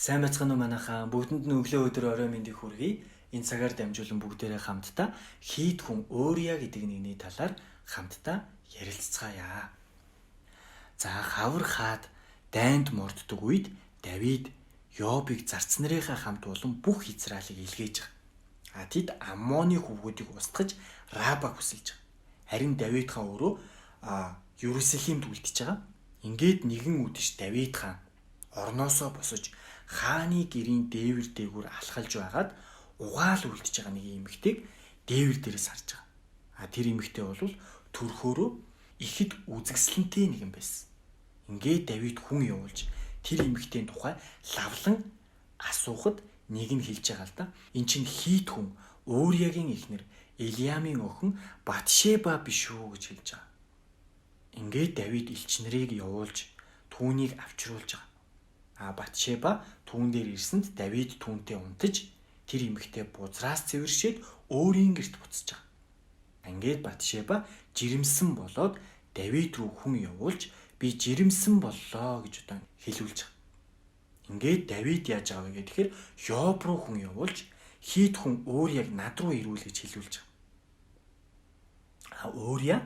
Сайн бацхан уу манайхаа бүгдэнд нь өглөө өдөр орой мэндийг хүргэе. Энэ цагаар дамжуулан бүгдээрээ хамтдаа хийд хүн өөрийгөө гэдэг нэгний талаар хамтдаа ярилцгаая. За хавар хаад дайнд морддог үед Давид Йобыг зарц нарынхаа хамт болон бүх Израилийг илгээж байгаа. Тэд Аммоны хүүгүүдийг устгаж Рабаг хүсэлж байгаа. Харин Давид хаан өөрөө Ерүсалимд үлдчихэж байгаа. Ингээд нэгэн үдэш Давид хаан орноосоо босож хааны гэрийн дээвэр дээгүүр алхалж байгаад угаал үлдчихэж байгаа нэг эмэгтэйг дээвэр дээрээс харж байгаа. Тэр эмэгтэй бол төрхөөрөө ихэд үзэсгэлэнтэй нэгэн байсан. Ингээд Давид хүн явуулж тэр эмэгтэйн тухай лавлан асуухад нэг нь хэлж байгаа л да. Эн чинь хийт хүн Өөриягийн эхнэр Элиамын охин Батшеба биш үү гэж хэлж байгаа. Ингээд Давид элч нарыг явуулж түүнийг авчруулж байгаа. Батшеба түүн дээр ирсэнд Давид түүнтэй унтаж тэр эмэгтэй бузраас цэвэршээд өөрийн гэрт буцаж байгаа. Ингээд Батшеба жирэмсэн болоод Давид руу хүн явуулж би жирэмсэн боллоо гэж хэлүүлж байгаа. Ингээд Давид яаж байгаа вэ гэхээр Йоб руу хүн явуулж хийд хүн Өөрияг над руу ирүүл гэж хэлүүлж байгаа. Өөрия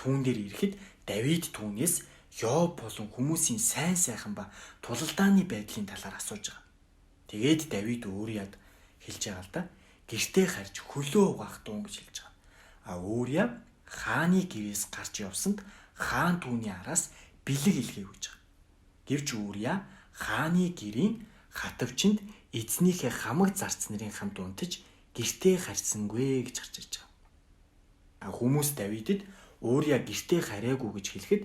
түүн дээр ирэхэд Давид түүнээс Йоб болон хүмүүсийн сайн сайхан ба тулалдааны байдлын талаар асууж байгаа. Тэгээд Давид Өөрияд хэлж байгаа л да. Гэртээ харж хөлөө угаах дуу гэж хэлж байгаа. Өөрия хааны гэрээс гарч явсанд хаан түүний араас бэлэг илгээ өгж байгаа. Гэвч Өөрия хааны гэрийн хатавчинд эзнийхээ хамаг зарц нарын хамт унтаж гэртээ харьсангүй гэж гарч ирж байгаа. Хүмүүс Давидэд Өөрия гэртээ хараагүй гэж хэлэхэд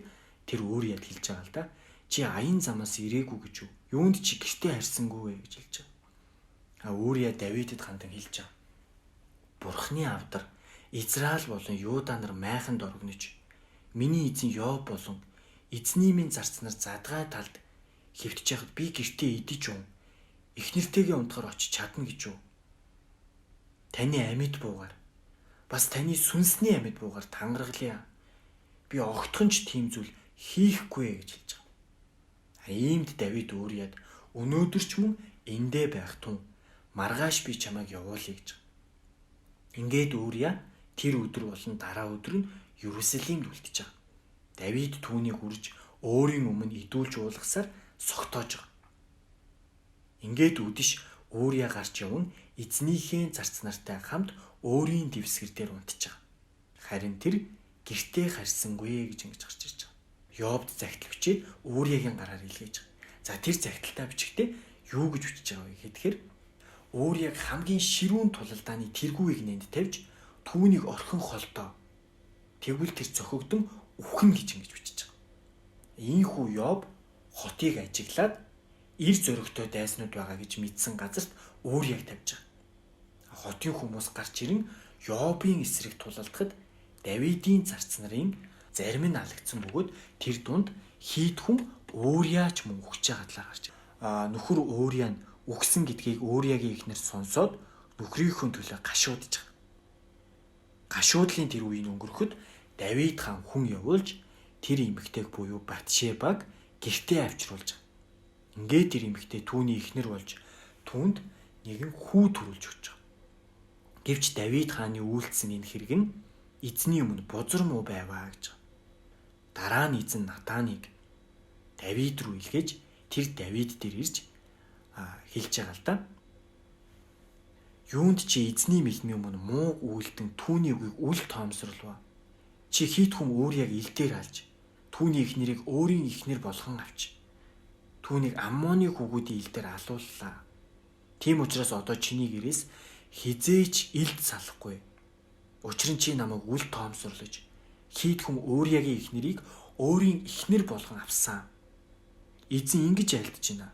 тэр Өөрияд хэлж байгаа л да. Чи аян замаас ирээгүй гэж юу? Юунд чи гэртээ харьсангүй вэ гэж хэлж байгаа. Өөрия Давидэд хандан хэлж байгаа. Бурхны авдар Израиль болон Юда нар майханд орогнож миний эзэн Йоб болон эзний минь зарц нар задгай талд хэвтэж яхад би гэртээ идэж юм. Их нэртэйгээ унтахаар очиж чадна гэж юу? Таны амьд буугаар бас таны сүнсний амьд буугаар тангаргалъя. Би огтхонч тийм зүйл хийхгүй гэж хэлж байгаа. Иймд Давид Өөрияд өнөөдөр ч мөн эндээ байх тун маргааш би чамайг явуулъя гэж. Ингээд Өөрия тэр өдөр болон дараа өдөр нь Ерүсалимд үлдчихэж байгаа. Давид түүнийг үрж өөрийн өмнө идүүлж уулгасаар согтоож байгаа. Ингээд үдэш Өөрия гарч явна эзнийхээ зарц нартай хамт өөрийн дэвсгэр дээр унтж байгаа. Харин тэр гэртээ харьсангүй гэж ингэж гарч ирж байгаа. Йобд загтал бичээд Өөриягийн гараар илгээж байгаа. Тэр загталтаа бичгтээ юу гэж бичиж байгаа вэ гэхээр Өөрияг хамгийн ширүүн тулалдааны тэргүүийг нэнд тавьж түүнийг орхин холдоо. Тэгвэл тэр цохигдсон үхэн гэж ингэж бичиж байгаа. Ийхүү Йоб хотыг ажиглаад ир зөрөгтэй дайснууд байгаа гэж мэдсэн газарт Өөрияг тавьж байгаа. Хотын хүмүүс гарч ирэн Йобын эсрэг тулалдахад Давидын зарц нарын зарим нь алагдсан бөгөөд тэр дунд хийд хүн Өөрия ч мөн үхэж байгаа талаар гарч байна. Нөхөр Өөрия нь үхсэн гэдгийг Өөриягийн эхнэр сонсоод нөхрийнхөө төлөө гашуудж байгаа. Гашуудлын тэр үеийг өнгөрөхөд Давид хаан хүн явуулж тэр эмэгтэйг буюу Батшебаг гэртээ авчруулж байгаа. Ингээд тэр эмэгтэй түүний эхнэр болж түүнд нэгэн хүү төрүүлж өгч байгаа. Гэвч Давид хааны үйлдсэн энэ хэрэг нь эзний өмнө бузар муу байваа гэж. Дараа нь эзэн Натаныг Давид руу илгээж тэр Давид дээр ирж хэлж байгаа л да. Юунд чи эзний мэлмийн өмнө муу үйлдэн түүний үгийг үл тоомсорлоо. Чи хийт хүм Өөрияг илдээр алж түүний эхнэрийг өөрийн эхнэр болгон авч түүнийг Аммоны хүүгүүдийн илдээр алууллаа. Тийм учраас одоо чиний гэрээс хизээч илд салахгүй. Учир нь чи намайг үл тоомсорлож хийд хүм Өөриягийн эхнэрийг өөрийн эхнэр болгон авсан. Эзэн ингэж айлдж байна.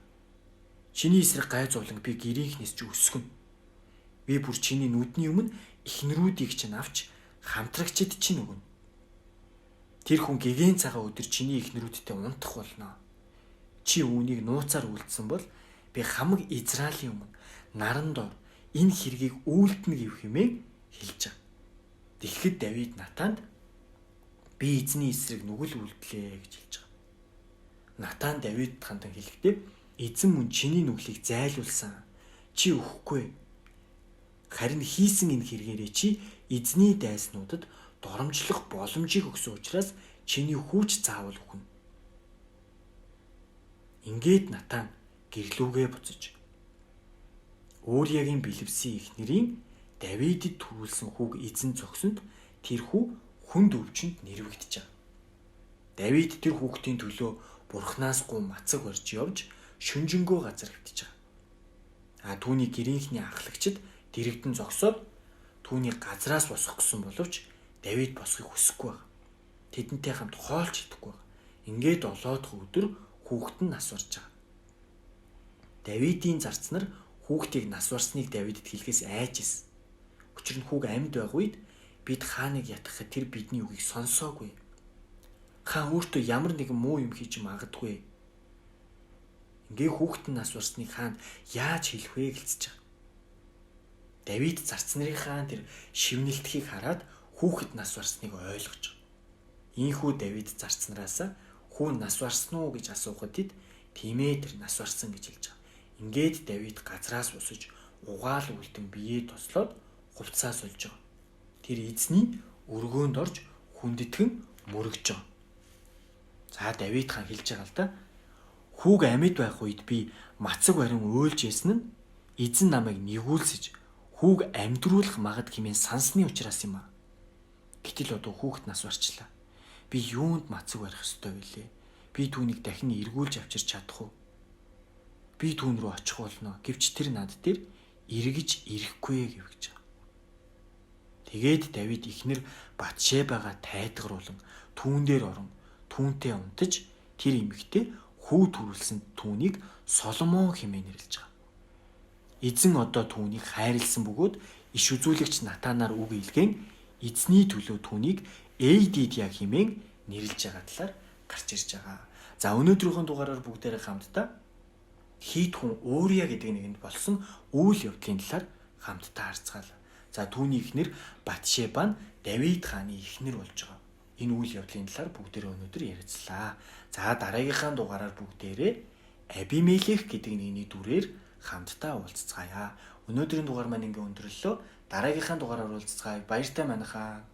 Чиний эсрэг гай зовлон би гэрийнхнээс ч өсгөн. Би бүр чиний нүдний өмнө эхнэрүүдийг чинь авч хамтрагчид чинь өгнө. Тэр хүн гэгээн цагаан өдөр чиний эхнэрүүдтэй унтах болно. Чи үүнийг нууцаар үлдсэн бол би хамаг Израилийн өмнө наран доор энэ хэргийг үйлдэнэ гэв хэмээн хэлж байгаа. Тэгэхэд Давид Натанд би эзний эсрэг нүгэл үлдлээ гэж хэлж байгаа. Натан Давид хандан хэлэхдээ Эзэн мөн чиний нүглийг зайлуулсан. Чи өгөхгүй. Харин хийсэн энэ хэрэгээрээ чи эзний дайснуудад доромжлох боломжийг өгсөн учраас чиний хүүч заавал өгнө. Ингээд Натан гэрлүүгээ буцаж Uriагийн бэлэвсэн эхнэрийн Давидэд төрүүлсэн хүүг эзэн зогсонд тэр хүү хүнд өвчнөд нэрвэгдэж байгаа. Давид тэр хүүхдийн төлөө бурхнаас гоо мацаг барьж явж шүнжэнгөө газар хөвтөж байгаа. Түүний гэрийнхний ахлагчид дэрэгдэн зогсоод түүний газраас босох гэсэн боловч Давид босхийг хүсэхгүй байна. Тэдэнтэй хамт хоолч идэхгүй байна. Ингээд олоодох өдөр хүүхэд нь нас барж байгаа. Давидын зарцнаар хүүхдийг нас барсныг Давидэд хэлэхээс айж ирсэн. Учир нь хүүг амьд байх үед бид хааныг ятгахад тэр бидний үгийг сонсоогүй. Хаан өөртөө ямар нэгэн муу юм хийж магадгүй. Ингээ хүүхэд нь нас барсныг хаанд яаж хэлэх вэ гэлцэж байгаа. Давид зарц нарынхаа тэр шивнэлтхийг хараад хүүхэд нас барсныг ойлгож байгаа. Ийхүү Давид зарц нараас хүү нас барсан уу гэж асуухад тэд тийм ээ тэр нас барсан гэж хэлж байгаа. Ингээд Давид газраас босож угаал үлдэн биеэ тослоод хувцас сольж байгаа. Тэр эзний өргөөнд орж хүндэтгэн мөрөгж байгаа. За Давид хаан хэлж байгаа л да. Хүүг амьд байх үед би мацаг барин уйлж ясна нь эзэн намайг нэгүүлсэж хүүг амьдруулах магад хэмээн сансны учраас юм аа. Гэтэл одоо хүүхэд нас барчлаа. Би юунд мацаг барих ёстой вүлээ? Би түүнийг дахин эргүүлж авчирч чадах уу? Би түүн рүү очих болно. Гэвч тэр над дээр эргэж ирэхгүй гэвэж байгаа. Тэгээд Давид ихнэр Батшебагаа тайтгаруулан түүн дээр орон түүнтэй унтаж тэр эмэгтэй хүү төрүүлсэн түүнийг Соломон хэмээн нэрлэж байгаа. Эзэн одоо түүнийг хайрлсан бөгөөд иш үзүүлэгч Натанаар үг илгээн эзний төлөө түүнийг Эйдидя хэмээн нэрлэж байгаа талаар гарч ирж байгаа. За өнөөдрийнхөө дугаараар бүгдээрээ хамтдаа Хит хүн Урия гэдэг нэгэнд болсон үйл явдлын талаар хамтдаа харцгаалаа. За түүний эхнэр Батшеба нь Давид хааны эхнэр болж байгаа. Энэ үйл явдлын талаар бүгдээрээ өнөөдөр ярилцлаа. За дараагийнхаа дугаараар бүгдээрээ Абимелех гэдэг нэгний дүрээр хамтдаа уулзцгаая. Өнөөдрийн дугаар маань ингээ өндөрлөлөө. Дараагийнхаа дугаараар уулзцгаая. Баяртай манайхаа.